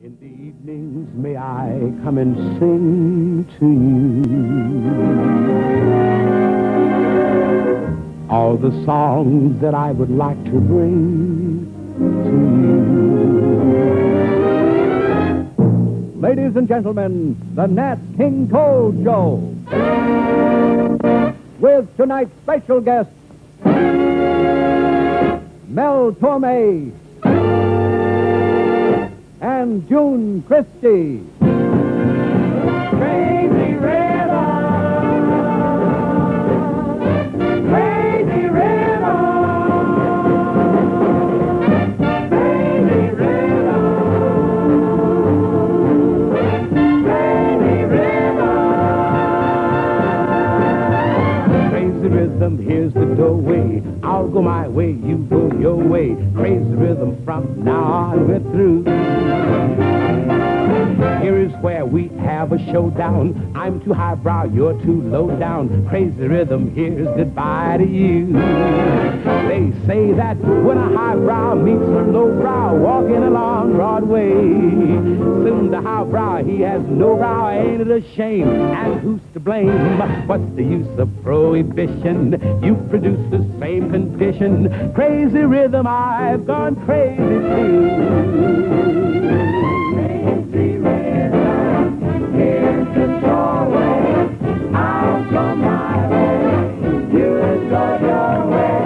In the evenings, may I come and sing to you all the songs that I would like to bring to you. Ladies and gentlemen, the Nat King Cole Show with tonight's special guests, Mel Torme and June Christie. Crazy Rhythm, Crazy Rhythm, Crazy Rhythm, Crazy Rhythm. Crazy Rhythm, here's the doorway. I'll go my way, you go your way. Crazy Rhythm, from now on we're through. Here is where we have a showdown. I'm too highbrow, you're too low down. Crazy Rhythm, here's goodbye to you. They say that when a highbrow meets a lowbrow walking along Broadway, soon the highbrow, he has no brow, ain't it a shame? And who's to blame? What's the use of prohibition? You produce the same condition. Crazy Rhythm, I've gone crazy too. Crazy Rhythm, here's the doorway. I'll go my way, you go your way.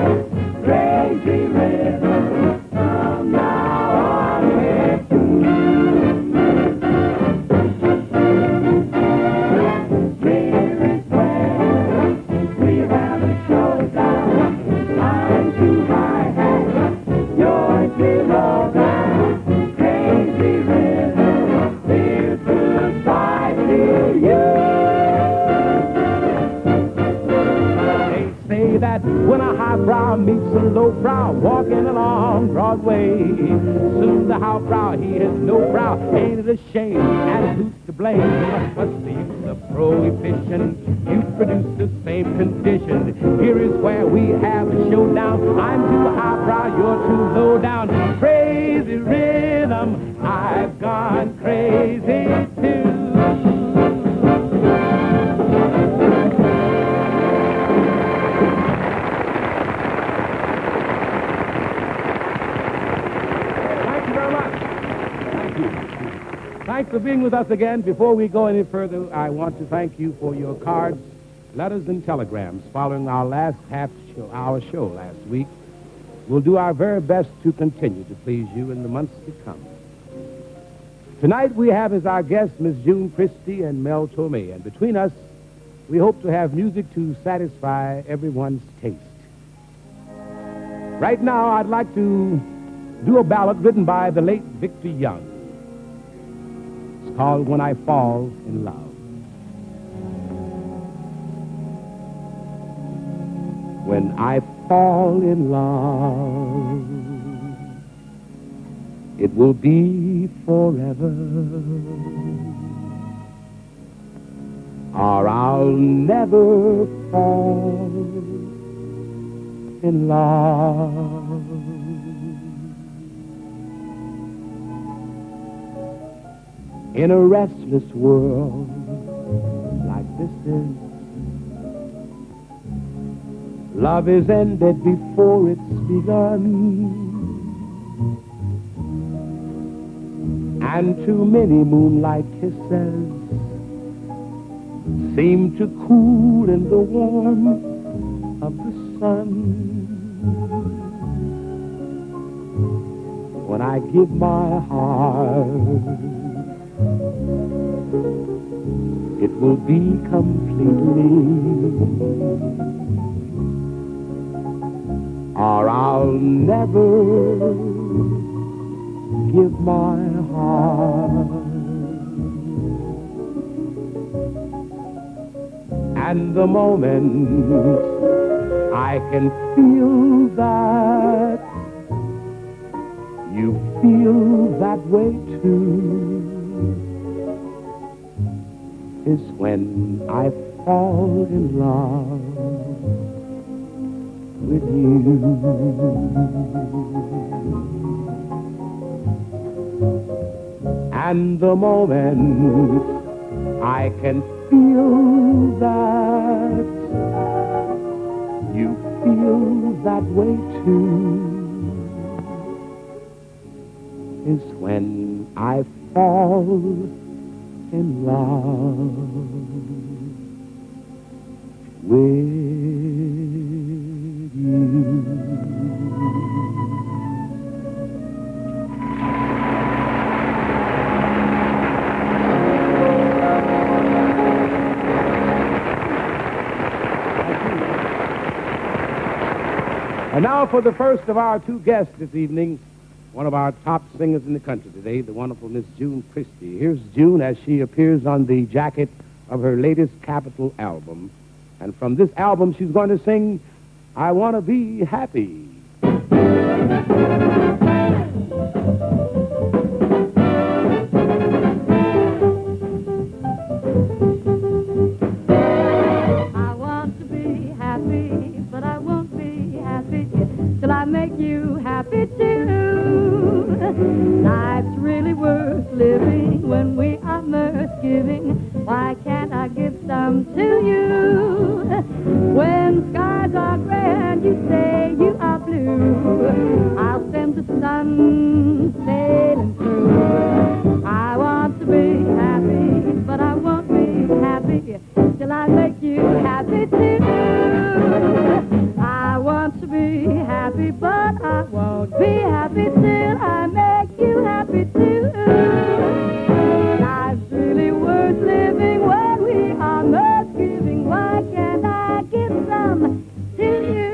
Crazy Rhythm, from now on with you. Here is where we have a showdown. I'm too high hat, you're too low down. Crazy Rhythm, here's goodbye to you. They say that when a highbrow meets a lowbrow walking along Broadway, soon the highbrow, he has no brow, ain't it a shame? And who's to blame? What's the use of prohibition? You produce the same condition. Here is where we have a showdown. I'm too highbrow, you're too low down. Crazy Rhythm, I've gone crazy too. Thank you very much. Thank you. Thanks for being with us again. Before we go any further, I want to thank you for your cards, letters, and telegrams following our last half-hour show last week. We'll do our very best to continue to please you in the months to come. Tonight we have as our guests Miss June Christie and Mel Torme, and between us, we hope to have music to satisfy everyone's taste. Right now, I'd like to do a ballad written by the late Victor Young. It's called When I Fall in Love. When I fall in love, it will be forever, or I'll never fall in love. In a restless world like this is, love is ended before it's begun, and too many moonlight kisses seem to cool in the warmth of the sun. When I give my heart, it will be completely, or I'll never give my heart. And the moment I can feel that you feel that way too is when I fall in love with you. And the moment I can feel that you feel that way too is when I fall in love with you. And now for the first of our two guests this evening, one of our top singers in the country today, the wonderful Miss June Christie. Here's June as she appears on the jacket of her latest Capitol album. And from this album, she's going to sing, I Want to Be Happy. I want to be happy, but I won't be happy till I make you happy too. Life's really worth living when we are mirth giving. Why can't I give some to you? When skies are gray and you say you are blue, I'll send the sun sailing through. I want to be happy, but I won't be happy till I make you happy too. I want to be happy, but I won't be happy till I make you happy too. Life's really worth living when we are mirth giving. Why can't I give some to you?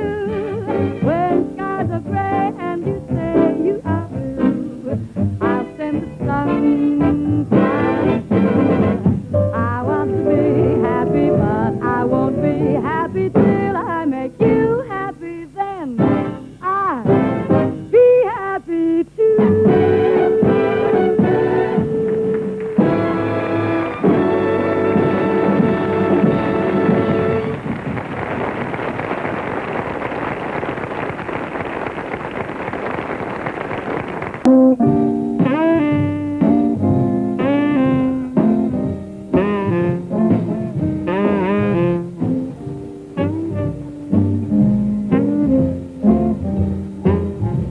When skies are gray and you say you are blue, I'll send the sun flying through. I want to be happy, but I won't be happy till I make you happy. Then I'll be happy too.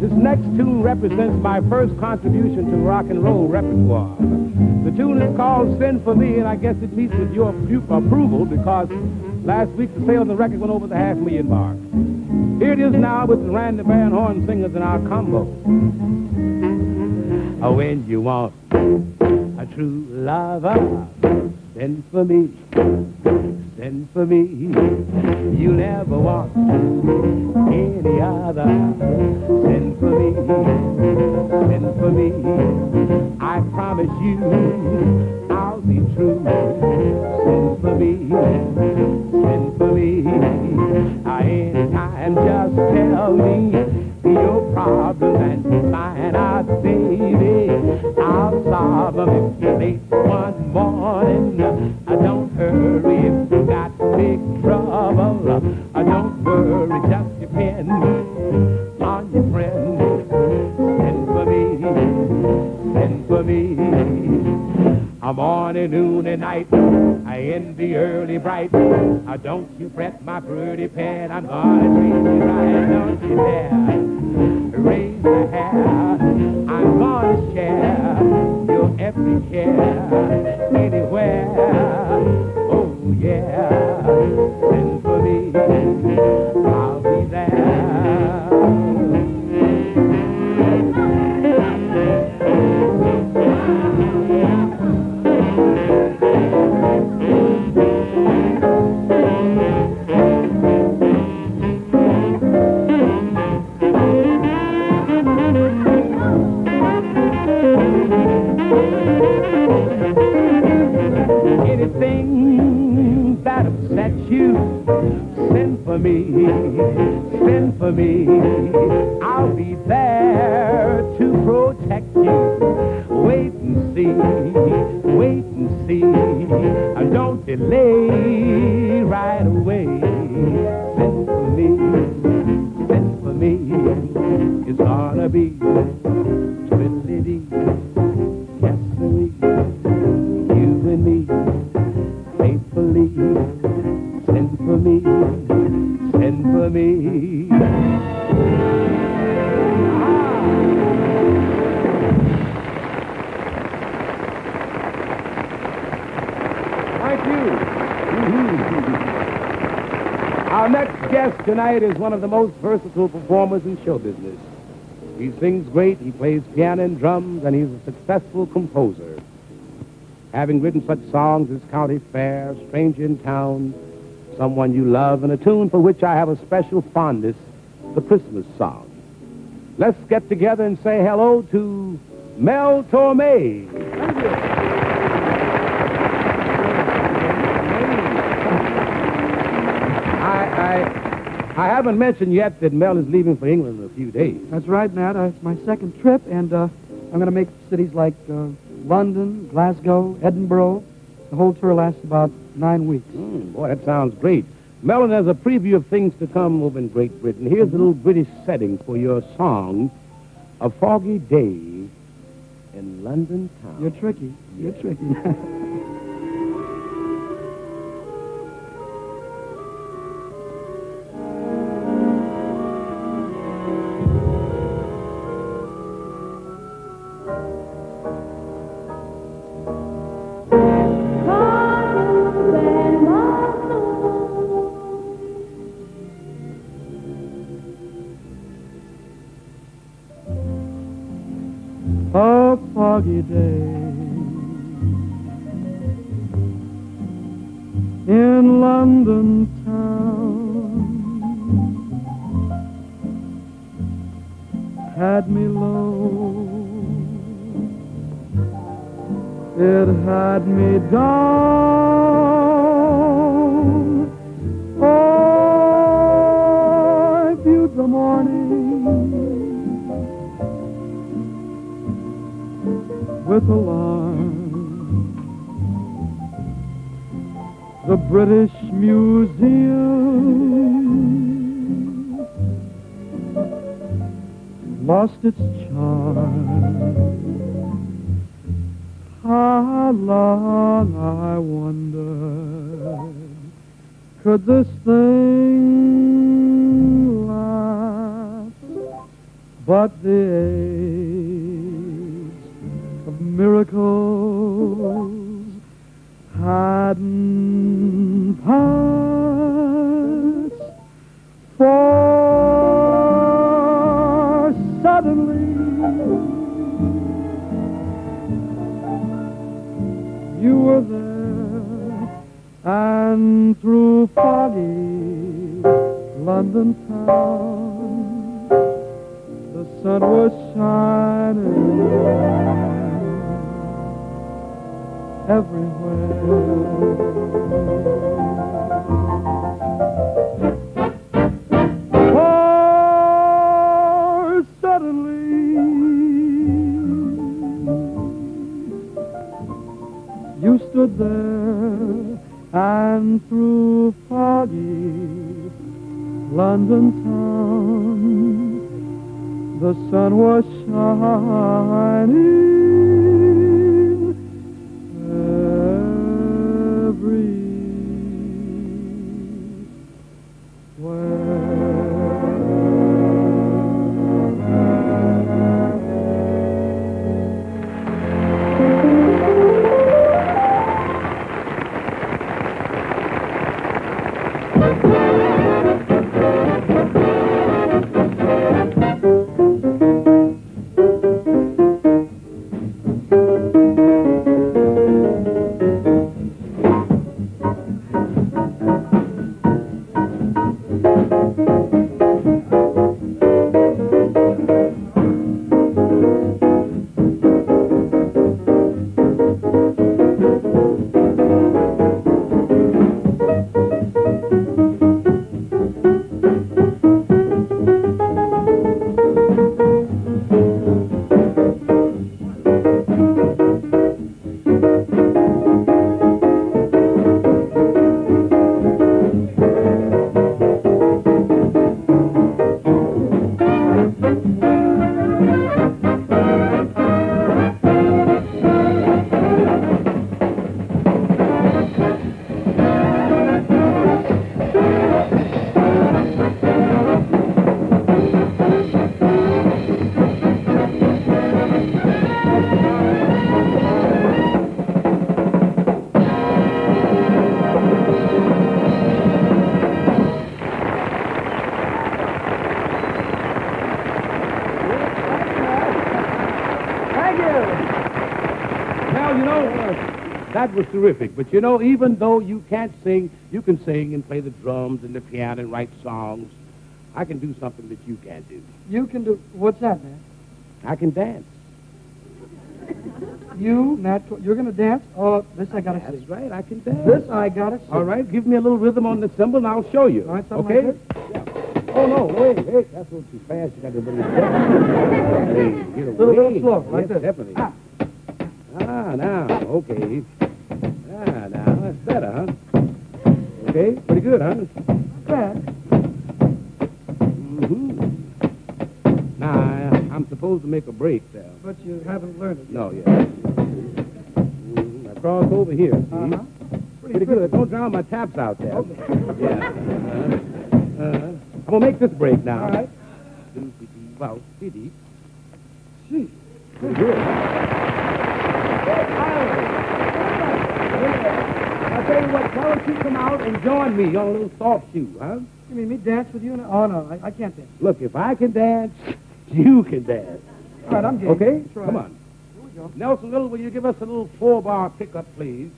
This next tune represents my first contribution to rock and roll repertoire. The tune is called Send For Me, and I guess it meets with your approval because last week the sales of the record went over the $500,000 mark. Here it is now with the Randy Band horn singers in our combo. Oh, when you want a true lover, send for me, send for me. You never want any other. Send for me, send for me. I promise you I'll be true. Send for me, send for me. Anytime, just tell me your problems and find out, baby. I'll solve them if you're late one morning. Don't hurry if you got big trouble. Don't worry, just depend on your friend. Send for me, send for me. Morning, noon, and night, in the early bright. Don't you fret, my pretty pet, I'm gonna treat you right. Don't you dare raise a hair. I'm gonna share your every care anywhere. Oh yeah, send for me, I'll be there. Anything that upsets you, send for me, send for me. I'll be there to protect you. Wait and see, wait and see. Don't delay right away. Send for me, send for me. It's gonna be twiddly-dee, yes-siree. next guest tonight is one of the most versatile performers in show business. He sings great, he plays piano and drums, and he's a successful composer. Having written such songs as County Fair, Stranger in Town, Someone You Love, and a tune for which I have a special fondness, the Christmas song. Let's get together and say hello to Mel Torme. Thank you. I haven't mentioned yet that Mel is leaving for England in a few days. That's right, Matt. It's my second trip, and I'm going to make cities like London, Glasgow, Edinburgh. The whole tour lasts about 9 weeks. Boy, that sounds great. Melon, as a preview of things to come over in Great Britain, here's a little British setting for your song, A Foggy Day in London Town. You're tricky. You're tricky. A foggy day in London town had me low, it had me down. Oh, I viewed the morning with alarm. The British Museum lost its charm. How long, I wondered, could this thing last? But the age of miracles hadn't passed, for suddenly you were there, and through foggy London town the sun was shining everywhere. For suddenly you stood there, and through foggy London town the sun was shining Well, you know, that was terrific. But, you know, even though you can't sing, you can sing and play the drums and the piano and write songs. I can do something that you can't do. You can do... What's that, man? I can dance. You, Nat, you're going to dance? Oh, this I got to see. That's right, I can dance. This I got to see. All right, give me a little rhythm on the cymbal and I'll show you. All right, something okay? like Yeah. Oh, no, wait, that's a little too fast. You got to bring it down. Hey, get away. A little slow, like yes, this. Definitely. Ah. Now, okay. Now, that's better, huh? Okay, pretty good, huh? Bad. Mm-hmm. Now, I'm supposed to make a break there. But you haven't learned it yet. No, yeah. Now, cross over here, see? Uh-huh. Pretty good. Don't drown my taps out there. Okay. Yeah. I'm going to make this break now. All right. Well, CD. Gee. Pretty good. I'll tell you what, why don't you come out and join me on a little soft shoe, huh? You mean me dance with you? Oh, no, I can't dance. Look, if I can dance, you can dance. All right, I'm game. Okay? Try. Come on. Here we go. Nelson Little, will you give us a little 4-bar pickup, please?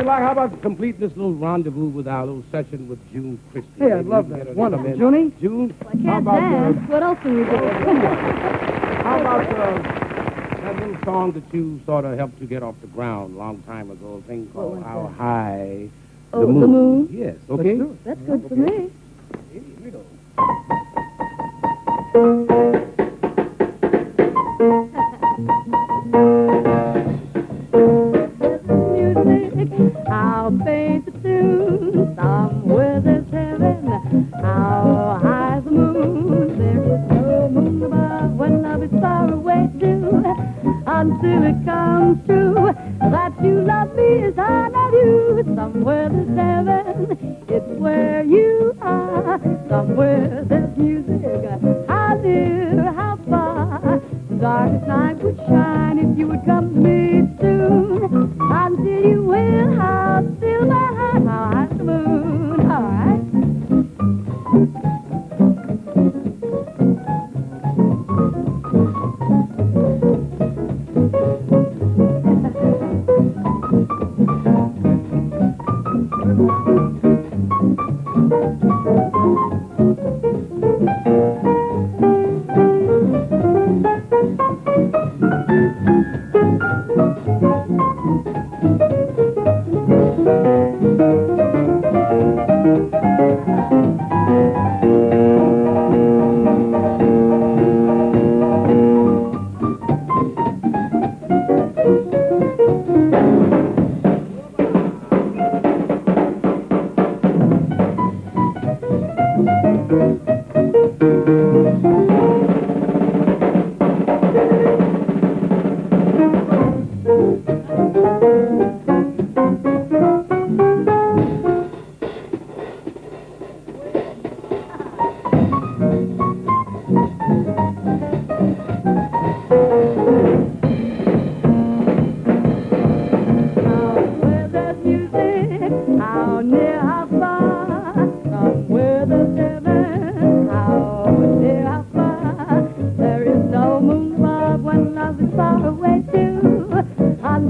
How about completing this little rendezvous with our little session with June Christie? Hey, I'd love that. Wonderful. Junie? June? I can't dance. What else can we do? How about that little song that you sort of helped you get off the ground a long time ago, a thing called How High Oh, the Moon? Yes, okay? Let's do it. That's good for me. Here we go. How faint the tune, somewhere there's heaven. How high the moon, there is no moon above. When love is far away too, until it comes true that you love me as I love you. Somewhere there's heaven, it's where you are. Somewhere there's music, how near, how far. The darkest night would shine if you would come to me soon. Until you will, how still my heart, how high the moon. All right.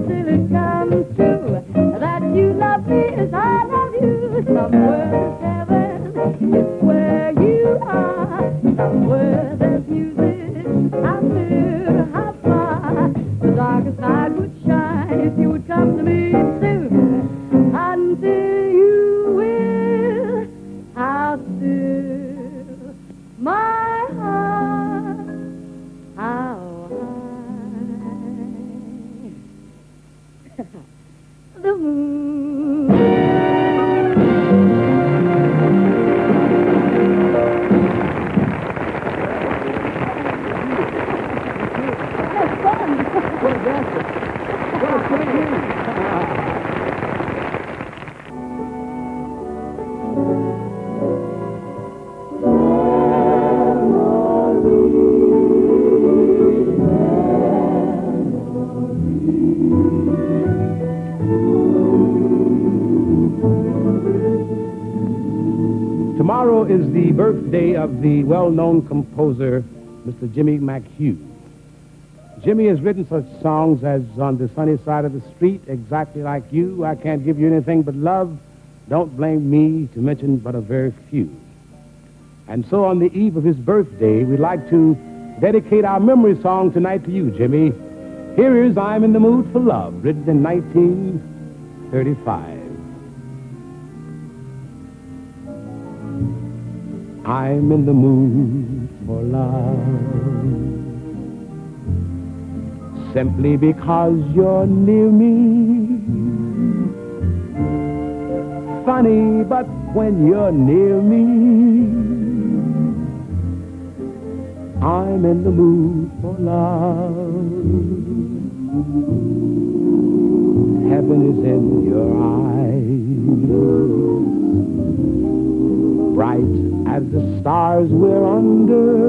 until it comes true that you love me as I love you. Somewhere there's heaven, it's where you are. Somewhere there's music, how near, how far. The darkest night would shine if you would come to me soon. Until you will, how still my heart, how high the moon. That's fun. What a dancer. What a great game. Tomorrow is the birthday of the well-known composer, Mr. Jimmy McHugh. Jimmy has written such songs as On the Sunny Side of the Street, Exactly Like You, I Can't Give You Anything But Love, Don't Blame Me, to mention but a very few. And so on the eve of his birthday, we'd like to dedicate our memory song tonight to you, Jimmy. Here is I'm in the Mood for Love, written in 1935. I'm in the mood for love, simply because you're near me. Funny, but when you're near me, I'm in the mood for love. Heaven is in your eyes, bright as the stars we're under.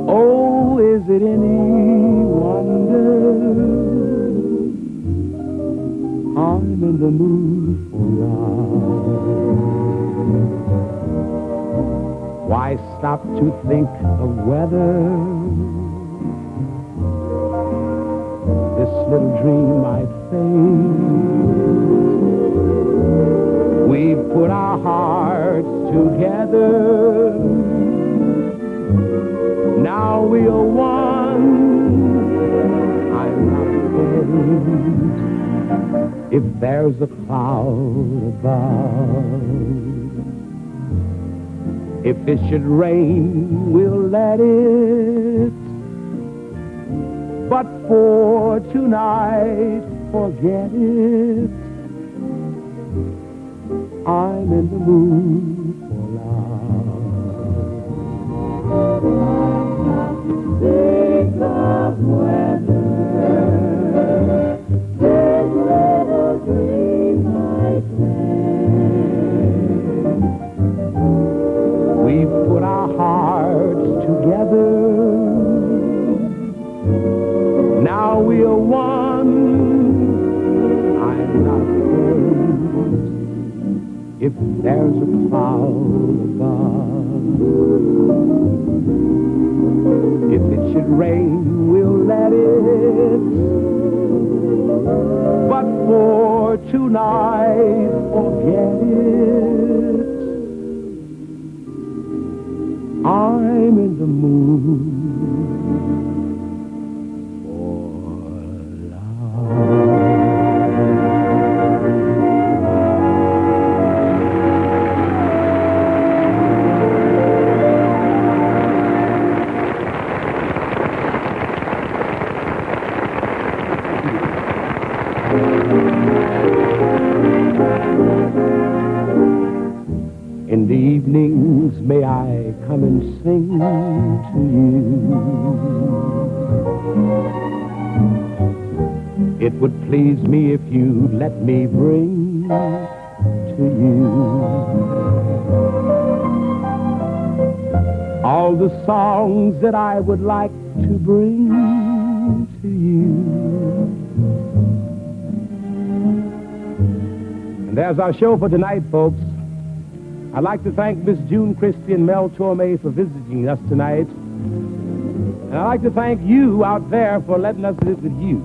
Oh, is it any wonder I'm in the mood for love? Why stop to think of whether this little dream might fade? We've put our hearts together. Now we are one. I'm not afraid if there's a cloud above. If it should rain, we'll let it. But for tonight, forget it. I'm in the mood for love. Think of whether this little dream might end. We've put our hearts together. Now we are one. I'm not afraid if there's a cloud above. If it should rain, we'll let it. But for tonight, forget it. I'm in the mood for love. In the evenings, may I come and sing to you? It would please me if you let me bring to you all the songs that I would like to bring to you. And there's our show for tonight, folks. I'd like to thank Miss June Christie and Mel Torme for visiting us tonight. And And I'd like to thank you out there for letting us live with you.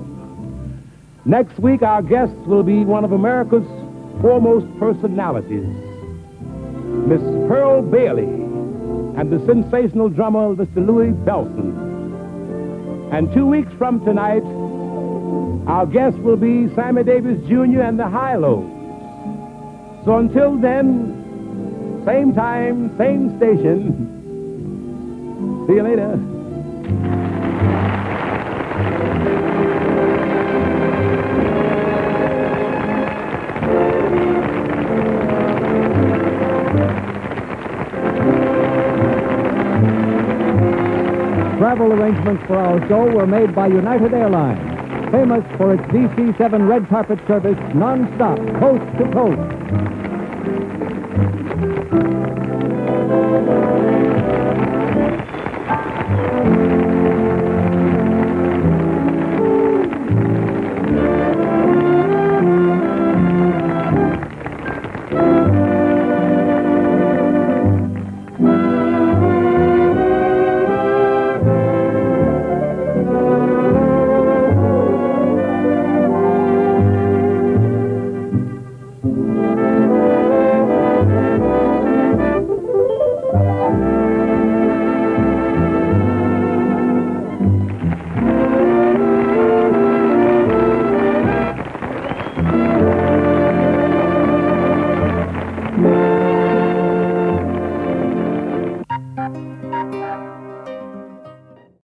Next week, our guest will be one of America's foremost personalities, Miss Pearl Bailey, and the sensational drummer, Mr. Louis Belson. And 2 weeks from tonight, our guest will be Sammy Davis Jr. and the Hi-Lows. So until then, same time, same station. See you later. Travel arrangements for our show were made by United Airlines, famous for its DC-7 red carpet service non-stop, coast to coast.